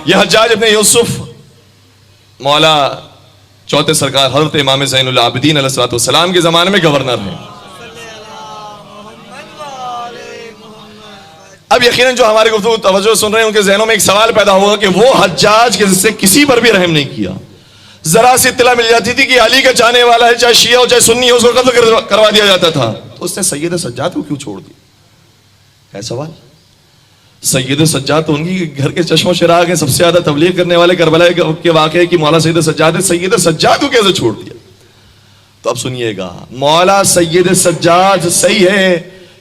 यह हज्जाज इब्न यूसुफ मौला चौथे सरकार हजरत इमाम ज़ैनुल आबिदीन अलैहिस्सलाम के ज़माने में गवर्नर हैं। अब यकीनन जो हमारे गुफ्तगू तवज्जो सुन रहे हैं उनके जहनों में एक सवाल पैदा होगा कि वो हज्जाज जिससे किसी पर भी रहम नहीं किया, जरा सी इत्तला मिल जाती थी कि अली का चाहने वाला है, चाहे शिया हो चाहे सुन्नी हो, उसको कत्ल करवा दिया जाता था, तो उसने सैयद सज्जाद को क्यों छोड़ दिया? है सवाल। सैयद सज्जाद तो उनकी घर के चश्मो चिराग है, सबसे ज्यादा तबलीग करने वाले करबला के वाक़े की मौला सैयद सज्जाद है, सैयद सज्जाद को कैसे छोड़ दिया? तो अब सुनिएगा, मौला सैयद सज्जाद सही है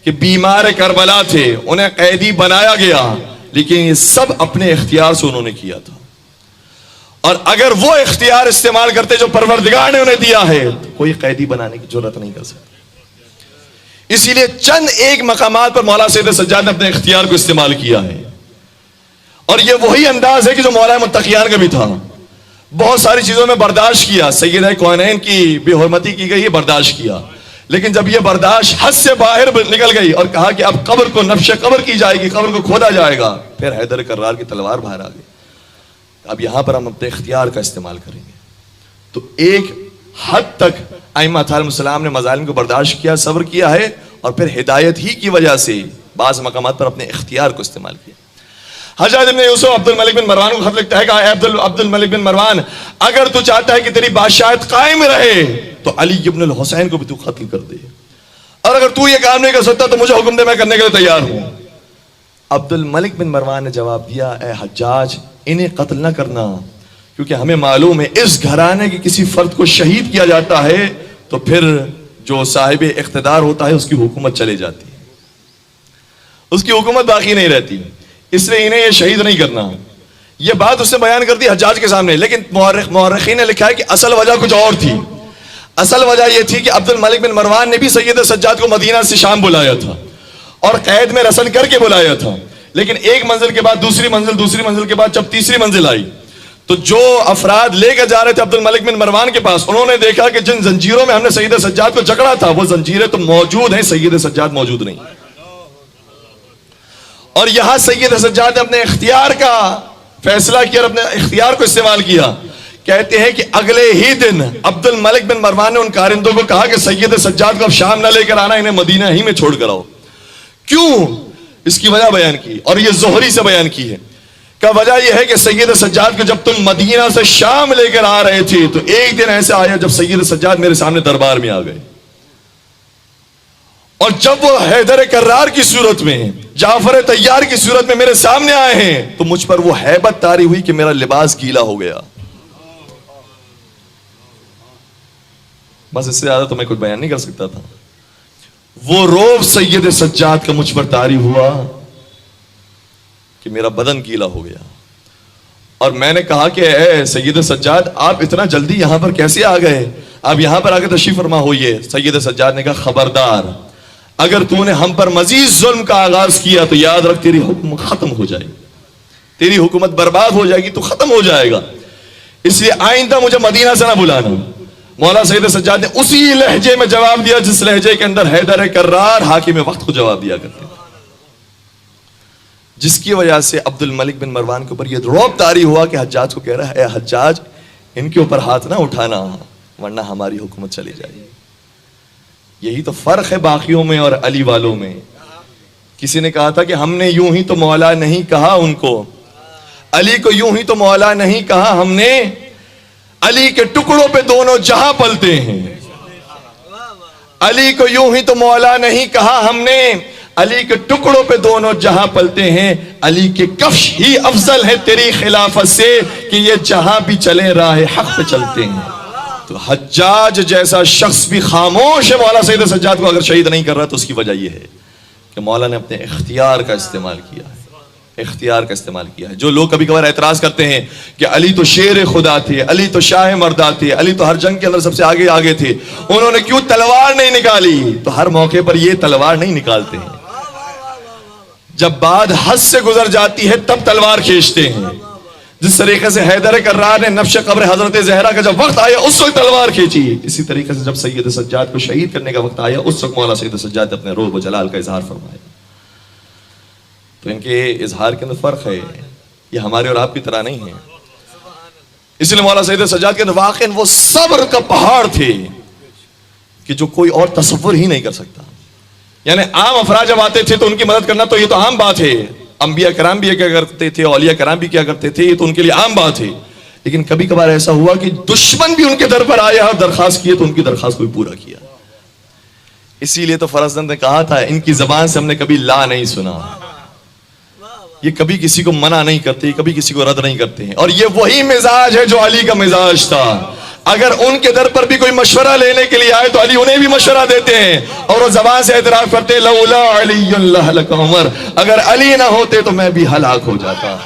कि बीमार करबला थे, उन्हें कैदी बनाया गया, लेकिन ये सब अपने इख्तियार से उन्होंने किया था। और अगर वो इख्तियार इस्तेमाल करते जो परवरदिगार ने उन्हें दिया है, तो कोई कैदी बनाने की जरूरत नहीं कर सकता। इसीलिए चंद एक मकामात पर मौला सैयद सज्जाद ने अपने इख्तियार को इस्तेमाल किया है, और ये वही अंदाज है कि जो मौला मुत्तकियान का भी था। बहुत सारी चीजों में बर्दाश्त किया, सैयद कौनैन की बेहुरमती की गई, बर्दाश्त किया, लेकिन जब यह बर्दाश्त हद से बाहर निकल गई और कहा कि अब कब्र को नफ्श कब्र की जाएगी, कब्र को खोदा जाएगा, फिर हैदर कर्रार की तलवार बाहर आ गई। अब यहां पर हम अपने इख्तियार का इस्तेमाल करेंगे। तो एक हद तक आइम्मा अलैहिस्सलाम ने मज़ालिम को बर्दाश्त किया, सब्र किया है, और फिर हिदायत ही की वजह से बाज़ मकामात पर अपने इख्तियार को इस्तेमाल किया। हज्जाज इब्न यूसुफ अब्दुल मलिक बिन मरवान को खत लिखता है कि अब्दुल मलिक बिन मरवान, अगर तू चाहता है कि तेरी बादशाहत कायम रहे तो अली इब्न हुसैन को भी तू कत्ल कर दे, और अगर तू ये काम नहीं कर सकता तो मुझे हुक्म दे, मैं करने के लिए तैयार हूं। अब्दुल मलिक बिन मरवान ने जवाब दिया, ए हज्जाज, इन्हें कत्ल ना करना, क्योंकि हमें मालूम है इस घराने के किसी फर्द को शहीद किया जाता है तो फिर जो साहिब इख्तिदार होता है उसकी हुकूमत चले जाती है, उसकी हुकूमत बाकी नहीं रहती, इसलिए इन्हें यह शहीद नहीं करना। यह बात उसने बयान कर दी हज्जाज के सामने, लेकिन मुअर्रिखीन ने लिखा है कि असल वजह कुछ और थी। असल वजह यह थी कि अब्दुल मलिक बिन मरवान ने भी सैयद सज्जाद को मदीना से शाम बुलाया था और कैद में रसन करके बुलाया था, लेकिन एक मंजिल के बाद दूसरी मंजिल के बाद जब तीसरी मंजिल आई तो जो अफराद लेकर जा रहे थे अब्दुल मलिक बिन मरवान के पास, उन्होंने देखा कि जिन जंजीरों में हमने सैयद सज्जाद को जकड़ा था वो जंजीरें तो मौजूद हैं, सैयद सज्जाद मौजूद नहीं। और यहां सैयद सज्जाद ने अपने इख्तियार का फैसला किया और अपने इख्तियार को इस्तेमाल किया। कहते हैं कि अगले ही दिन अब्दुल मलिक बिन मरवान ने उन कारिंदों को कहा कि सैयद सज्जाद को अब शाम न लेकर आना, इन्हें मदीना ही में छोड़ कर आओ। क्यों? इसकी वजह बयान की, और यह जोहरी से बयान की है। का वजह यह है कि सैयद सज्जाद को जब तुम मदीना से शाम लेकर आ रहे थे तो एक दिन ऐसा आया जब सैयद सज्जाद मेरे सामने दरबार में आ गए, और जब वो हैदर कर्रार की सूरत में, जाफर तैयार की सूरत में मेरे सामने आए हैं तो मुझ पर वो हैबत तारी हुई कि मेरा लिबास गीला हो गया। बस इससे ज्यादा तो मैं कुछ बयान नहीं कर सकता था। वो रोब सैयद सज्जाद का मुझ पर तारी हुआ कि मेरा बदन गीला हो गया, और मैंने कहा कि ए सैयद सज्जाद, आप इतना जल्दी यहां पर कैसे आ गए? आप यहां पर आकर तशरीफ फरमा होइए। सैयद सज्जाद ने कहा, खबरदार, अगर तूने हम पर मजीद जुल्म का आगाज किया तो याद रख तेरी हुक्म खत्म हो जाएगी, तेरी हुकूमत बर्बाद हो जाएगी, तो खत्म हो जाएगा, इसलिए आइंदा मुझे मदीना से ना बुलाना। मौला सैयद सज्जाद ने उसी लहजे में जवाब दिया जिस लहजे के अंदर हैदर कर्रार हाकिम वक्त को जवाब दिया करते, जिसकी वजह से अब्दुल मलिक बिन मरवान के ऊपर यह रौब तारी हुआ कि हज्जाज को कह रहा है, हज्जाज, इनके ऊपर हाथ ना उठाना वरना हमारी हुकूमत चली जाएगी। यही तो फर्क है बाकियों में और अली वालों में। किसी ने कहा था कि हमने यूं ही तो मौला नहीं कहा उनको, अली को यूं ही तो मौला नहीं कहा हमने, अली के टुकड़ों पे दोनों जहां पलते हैं। अली को यूं ही तो मौला नहीं कहा हमने, अली के टुकड़ों पे दोनों जहां पलते हैं, अली के कफ्श ही अफजल है तेरी खिलाफत से कि ये जहां भी चले राह हक पे चलते हैं। तो हज्जाज जैसा शख्स भी खामोश है मौला सैयद सज्जाद को अगर शहीद नहीं कर रहा, तो उसकी वजह यह है कि मौला ने अपने इख्तियार का इस्तेमाल किया है, इख्तियार का इस्तेमाल किया है। जो लोग कभी कभार एतराज करते हैं कि अली तो शेर खुदा थे, अली तो शाह मर्दा थे, अली तो हर जंग के अंदर सबसे आगे आगे थे, उन्होंने क्यों तलवार नहीं निकाली? तो हर मौके पर ये तलवार नहीं निकालते हैं, जब बात हद से गुजर जाती है तब तलवार खींचते हैं। जिस तरीके से हैदर कर्रार ने नफ्श कब्र हजरत जहरा का जब वक्त आया उस वक्त तलवार खींची, इसी तरीके से जब सैयद सज्जाद को शहीद करने का वक्त आया उस वक्त मौला सैयद सज्जाद ने अपने रूह व जलाल का इजहार फरमाया। तो इनके इजहार के अंदर फर्क है। ये हमारे और आपकी तरह नहीं है। इसलिए मौला सैयद सज्जाद के वाक़ई वो सब्र का पहाड़ थे कि जो कोई और तसव्वुर ही नहीं कर सकता। यानी आम अफराद जब आते थे तो उनकी मदद करना तो ये तो आम बात है, अंबिया कराम भी क्या करते थे, औलिया कराम भी क्या करते थे, ये तो उनके लिए आम बात है। लेकिन कभी कभार ऐसा हुआ कि दुश्मन भी उनके दर पर आया और दरखास्त किए तो उनकी दरखास्त कोई पूरा किया। इसीलिए तो फरजंद ने कहा था, इनकी जबान से हमने कभी ला नहीं सुना, ये कभी किसी को मना नहीं करते, कभी किसी को रद्द नहीं करते हैं। और ये वही मिजाज है जो अली का मिजाज था। अगर उनके दर पर भी कोई मशवरा लेने के लिए आए तो अली उन्हें भी मशवरा देते हैं और वो जबान से एतराफ करते, लौला अली लहलक उमर, अगर अली ना होते तो मैं भी हलाक हो जाता।